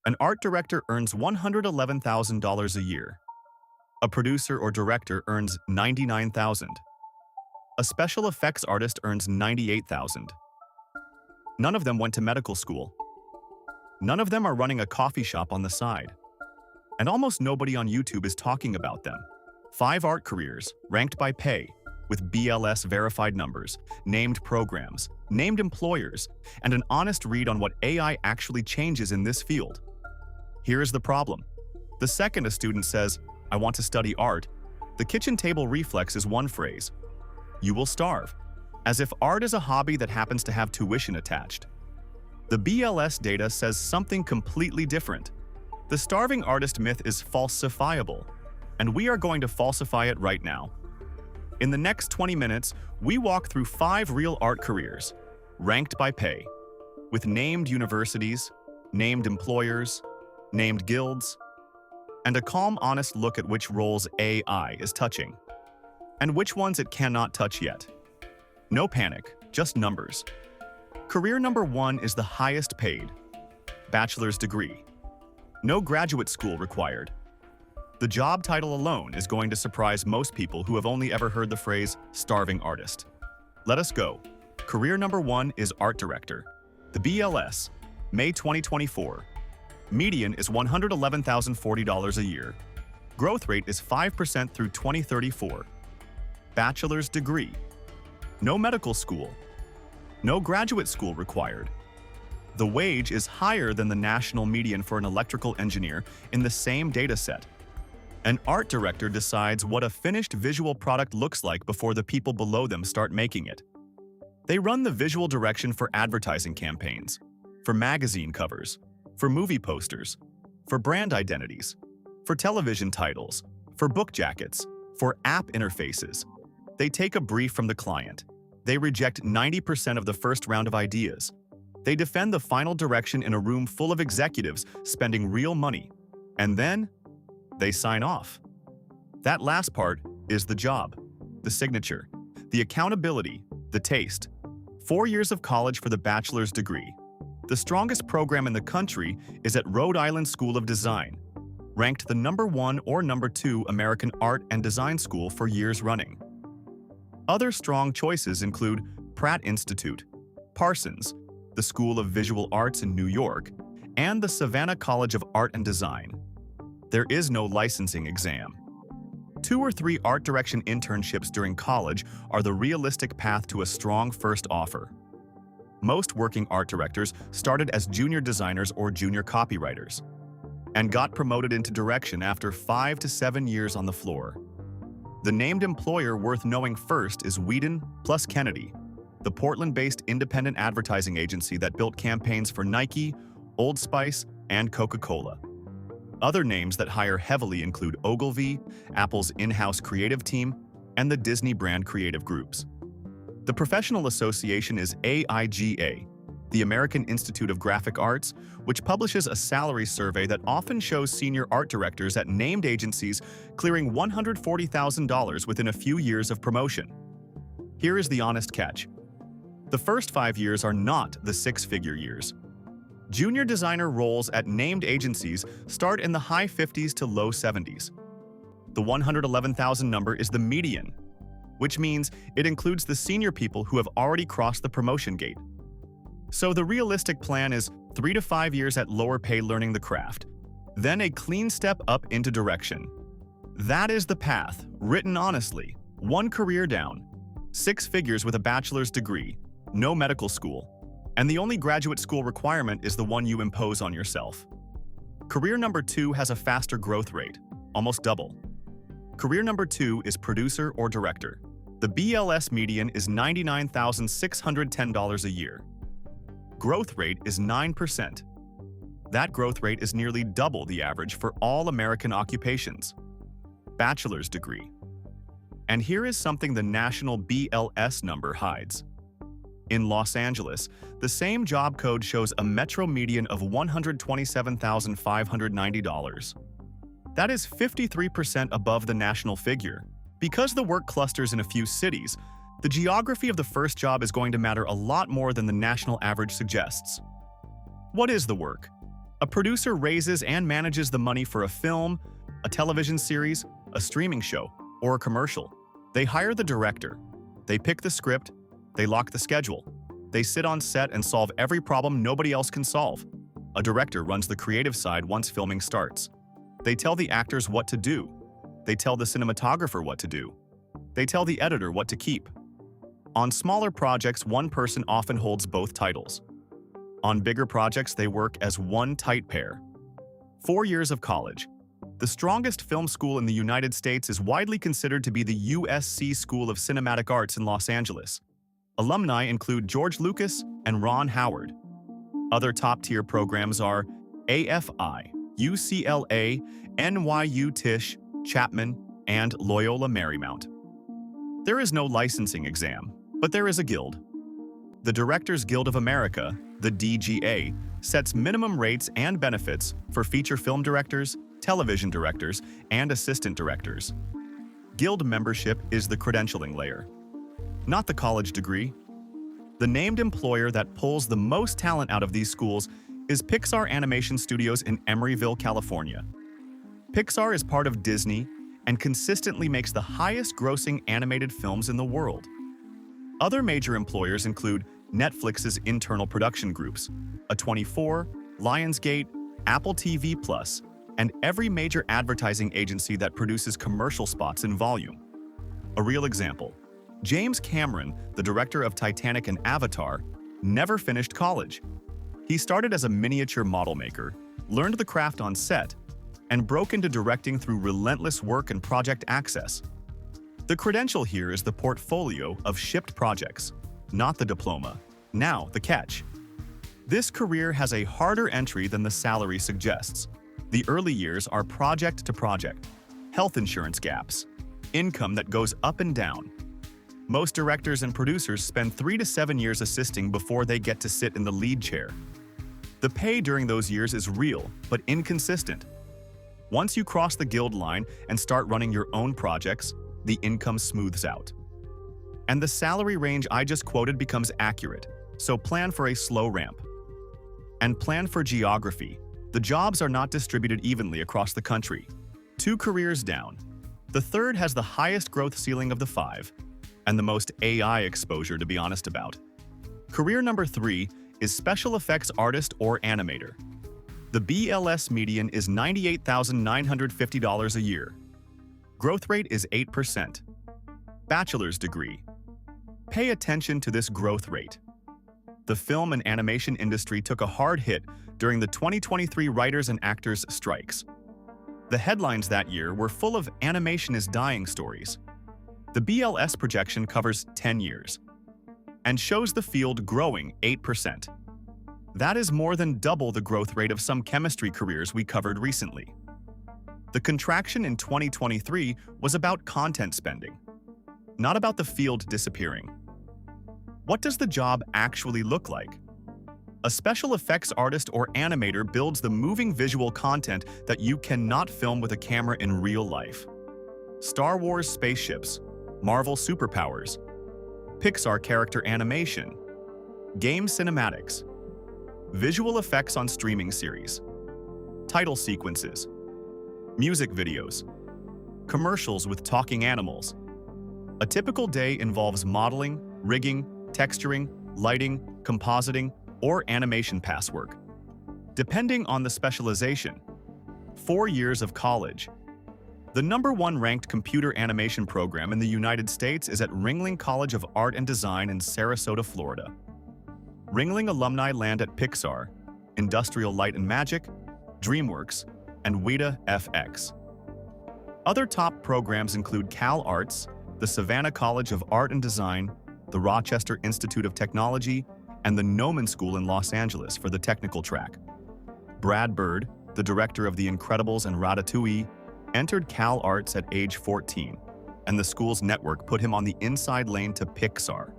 An art director earns $111,000 a year. A producer or director earns $99,000. A special effects artist earns $98,000. None of them went to medical school. None of them are running a coffee shop on the side. And almost nobody on YouTube is talking about them. 5 art careers, ranked by pay, with BLS-verified numbers, named programs, named employers, and an honest read on what AI actually changes in this field. Here is the problem. The second a student says, "I want to study art," the kitchen table reflex is one phrase: "You will starve," as if art is a hobby that happens to have tuition attached. The BLS data says something completely different. The starving artist myth is falsifiable, and we are going to falsify it right now. In the next 20 minutes, we walk through 5 real art careers, ranked by pay, with named universities, named employers, named guilds, and a calm, honest look at which roles AI is touching, and which ones it cannot touch yet. No panic, just numbers. Career number 1 is the highest paid: bachelor's degree. No graduate school required. The job title alone is going to surprise most people who have only ever heard the phrase starving artist. Let us go. Career number 1 is art director. The BLS May 2024. Median is $111,040 a year. Growth rate is 5% through 2034. Bachelor's degree. No medical school. No graduate school required. The wage is higher than the national median for an electrical engineer in the same data set. An art director decides what a finished visual product looks like before the people below them start making it. They run the visual direction for advertising campaigns, for magazine covers, for movie posters, for brand identities, for television titles, for book jackets, for app interfaces. They take a brief from the client. They reject 90% of the first round of ideas. They defend the final direction in a room full of executives spending real money. And then, they sign off. That last part is the job, the signature, the accountability, the taste. 4 years of college for the bachelor's degree. The strongest program in the country is at Rhode Island School of Design, ranked the number 1 or number 2 American art and design school for years running. Other strong choices include Pratt Institute, Parsons, the School of Visual Arts in New York, and the Savannah College of Art and Design. There is no licensing exam. 2 or 3 art direction internships during college are the realistic path to a strong first offer. Most working art directors started as junior designers or junior copywriters, and got promoted into direction after 5 to 7 years on the floor. The named employer worth knowing first is Whedon plus Kennedy, the Portland-based independent advertising agency that built campaigns for Nike, Old Spice, and Coca-Cola. Other names that hire heavily include Ogilvy, Apple's in-house creative team, and the Disney brand creative groups. The professional association is AIGA, the American Institute of Graphic Arts, which publishes a salary survey that often shows senior art directors at named agencies clearing $140,000 within a few years of promotion. Here is the honest catch. The first 5 years are not the 6-figure years. Junior designer roles at named agencies start in the high 50s to low 70s. The 111,000 number is the median, which means it includes the senior people who have already crossed the promotion gate. So the realistic plan is 3 to 5 years at lower pay learning the craft, then a clean step up into direction. That is the path, written honestly, 1 career down, 6 figures with a bachelor's degree, no medical school, and the only graduate school requirement is the one you impose on yourself. Career number 2 has a faster growth rate, almost double. Career number 2 is producer or director. The BLS median is $99,610 a year. Growth rate is 9%. That growth rate is nearly double the average for all American occupations. Bachelor's degree. And here is something the national BLS number hides. In Los Angeles, the same job code shows a metro median of $127,590. That is 53% above the national figure. Because the work clusters in a few cities, the geography of the first job is going to matter a lot more than the national average suggests. What is the work? A producer raises and manages the money for a film, a television series, a streaming show, or a commercial. They hire the director. They pick the script. They lock the schedule. They sit on set and solve every problem nobody else can solve. A director runs the creative side once filming starts. They tell the actors what to do. They tell the cinematographer what to do. They tell the editor what to keep. On smaller projects, one person often holds both titles. On bigger projects, they work as one tight pair. 4 years of college. The strongest film school in the United States is widely considered to be the USC School of Cinematic Arts in Los Angeles. Alumni include George Lucas and Ron Howard. Other top-tier programs are AFI, UCLA, NYU Tisch, Chapman, and Loyola Marymount. There is no licensing exam, but there is a guild. The Directors Guild of America, the DGA, sets minimum rates and benefits for feature film directors, television directors, and assistant directors. Guild membership is the credentialing layer, not the college degree. The named employer that pulls the most talent out of these schools is Pixar Animation Studios in Emeryville, California. Pixar is part of Disney and consistently makes the highest-grossing animated films in the world. Other major employers include Netflix's internal production groups, A24, Lionsgate, Apple TV+, and every major advertising agency that produces commercial spots in volume. A real example, James Cameron, the director of Titanic and Avatar, never finished college. He started as a miniature model maker, learned the craft on set, and broke into directing through relentless work and project access. The credential here is the portfolio of shipped projects, not the diploma. Now, the catch. This career has a harder entry than the salary suggests. The early years are project to project, health insurance gaps, income that goes up and down. Most directors and producers spend 3 to 7 years assisting before they get to sit in the lead chair. The pay during those years is real, but inconsistent. Once you cross the guild line and start running your own projects, the income smooths out. And the salary range I just quoted becomes accurate, so plan for a slow ramp. And plan for geography. The jobs are not distributed evenly across the country. 2 careers down. The third has the highest growth ceiling of the 5, and the most AI exposure, to be honest about. Career number 3 is special effects artist or animator. The BLS median is $98,950 a year. Growth rate is 8%. Bachelor's degree. Pay attention to this growth rate. The film and animation industry took a hard hit during the 2023 writers and actors strikes. The headlines that year were full of "animation is dying" stories. The BLS projection covers 10 years and shows the field growing 8%. That is more than double the growth rate of some chemistry careers we covered recently. The contraction in 2023 was about content spending, not about the field disappearing. What does the job actually look like? A special effects artist or animator builds the moving visual content that you cannot film with a camera in real life. Star Wars spaceships, Marvel superpowers, Pixar character animation, game cinematics, visual effects on streaming series, title sequences, music videos, commercials with talking animals. A typical day involves modeling, rigging, texturing, lighting, compositing, or animation pass work. Depending on the specialization, 4 years of college. The #1 ranked computer animation program in the United States is at Ringling College of Art and Design in Sarasota, Florida. Ringling alumni land at Pixar, Industrial Light and Magic, DreamWorks, and Weta FX. Other top programs include Cal Arts, the Savannah College of Art and Design, the Rochester Institute of Technology, and the Noman School in Los Angeles for the technical track. Brad Bird, the director of The Incredibles and Ratatouille, entered Cal Arts at age 14, and the school's network put him on the inside lane to Pixar.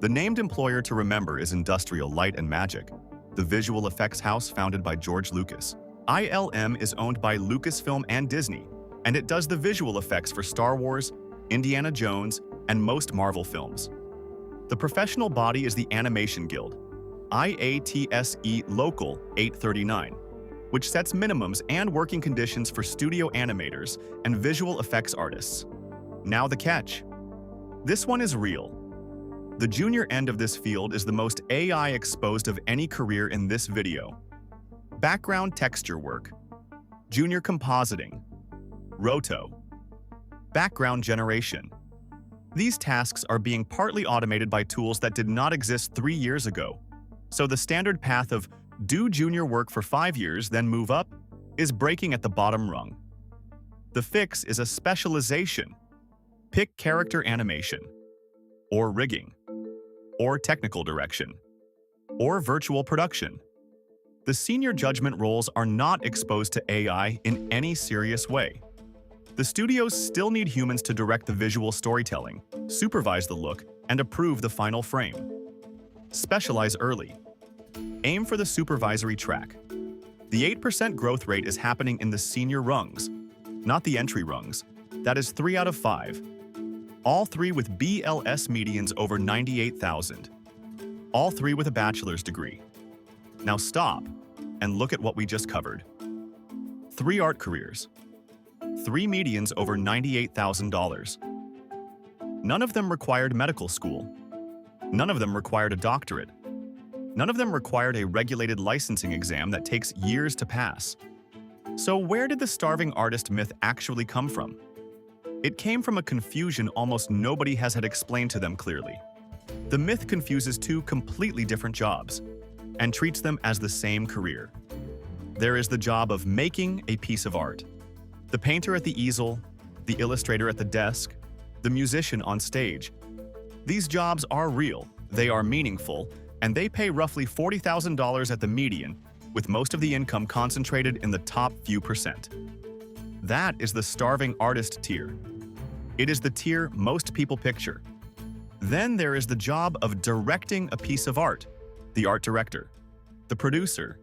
The named employer to remember is Industrial Light and Magic, the visual effects house founded by George Lucas. ILM is owned by Lucasfilm and Disney, and it does the visual effects for Star Wars, Indiana Jones, and most Marvel films. The professional body is the Animation Guild, IATSE Local 839. which sets minimums and working conditions for studio animators and visual effects artists. Now the catch. This one is real. The junior end of this field is the most AI exposed of any career in this video. Background texture work, junior compositing, roto, background generation. These tasks are being partly automated by tools that did not exist 3 years ago. So the standard path of do junior work for 5 years, then move up, is breaking at the bottom rung. The fix is a specialization. Pick character animation, or rigging, or technical direction, or virtual production. The senior judgment roles are not exposed to AI in any serious way. The studios still need humans to direct the visual storytelling, supervise the look, and approve the final frame. Specialize early. Aim for the supervisory track. The 8% growth rate is happening in the senior rungs, not the entry rungs. That is 3 out of 5. All 3 with BLS medians over 98,000. All 3 with a bachelor's degree. Now stop and look at what we just covered. 3 art careers. 3 medians over $98,000. None of them required medical school. None of them required a doctorate. None of them required a regulated licensing exam that takes years to pass. So where did the starving artist myth actually come from? It came from a confusion almost nobody has had explained to them clearly. The myth confuses 2 completely different jobs and treats them as the same career. There is the job of making a piece of art. The painter at the easel, the illustrator at the desk, the musician on stage. These jobs are real, they are meaningful, and they pay roughly $40,000 at the median, with most of the income concentrated in the top few percent. That is the starving artist tier. It is the tier most people picture. Then there is the job of directing a piece of art, the art director, the producer,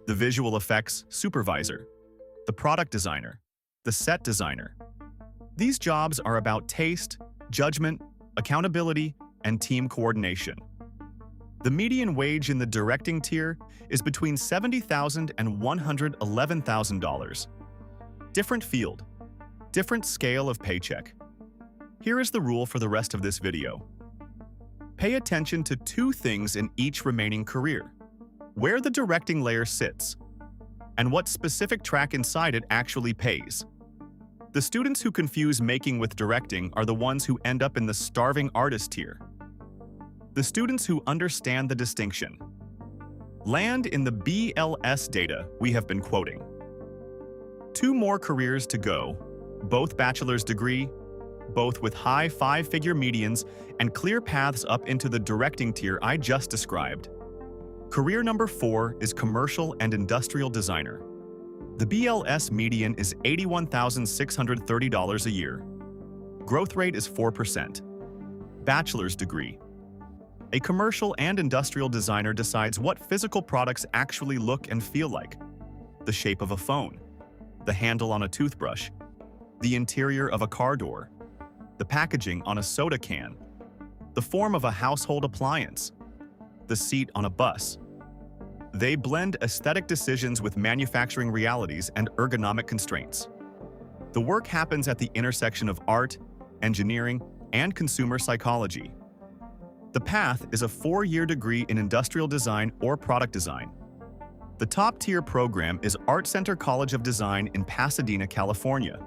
the visual effects supervisor, the product designer, the set designer. These jobs are about taste, judgment, accountability, and team coordination. The median wage in the directing tier is between $70,000 and $111,000. Different field, different scale of paycheck. Here is the rule for the rest of this video. Pay attention to 2 things in each remaining career: where the directing layer sits, and what specific track inside it actually pays. The students who confuse making with directing are the ones who end up in the starving artist tier. The students who understand the distinction land in the BLS data we have been quoting. 2 more careers to go, both bachelor's degree, both with high 5-figure medians and clear paths up into the directing tier I just described. Career number 4 is commercial and industrial designer. The BLS median is $81,630 a year. Growth rate is 4%. Bachelor's degree. A commercial and industrial designer decides what physical products actually look and feel like. The shape of a phone, the handle on a toothbrush, the interior of a car door, the packaging on a soda can, the form of a household appliance, the seat on a bus. They blend aesthetic decisions with manufacturing realities and ergonomic constraints. The work happens at the intersection of art, engineering, and consumer psychology. The path is a 4-year degree in industrial design or product design. The top-tier program is Art Center College of Design in Pasadena, California.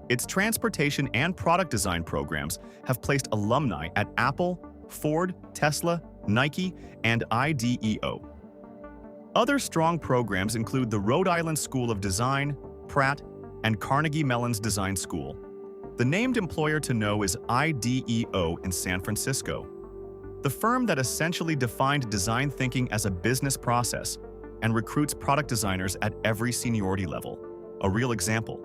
Its transportation and product design programs have placed alumni at Apple, Ford, Tesla, Nike, and IDEO. Other strong programs include the Rhode Island School of Design, Pratt, and Carnegie Mellon's Design School. The named employer to know is IDEO in San Francisco, the firm that essentially defined design thinking as a business process and recruits product designers at every seniority level. A real example.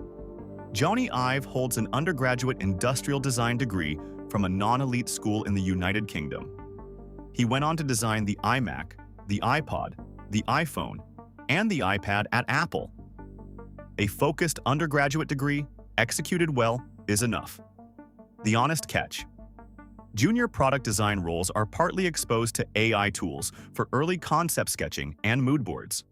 Joni Ive holds an undergraduate industrial design degree from a non-elite school in the United Kingdom. He went on to design the iMac, the iPod, the iPhone, and the iPad at Apple. A focused undergraduate degree, executed well, is enough. The honest catch. Junior product design roles are partly exposed to AI tools for early concept sketching and mood boards.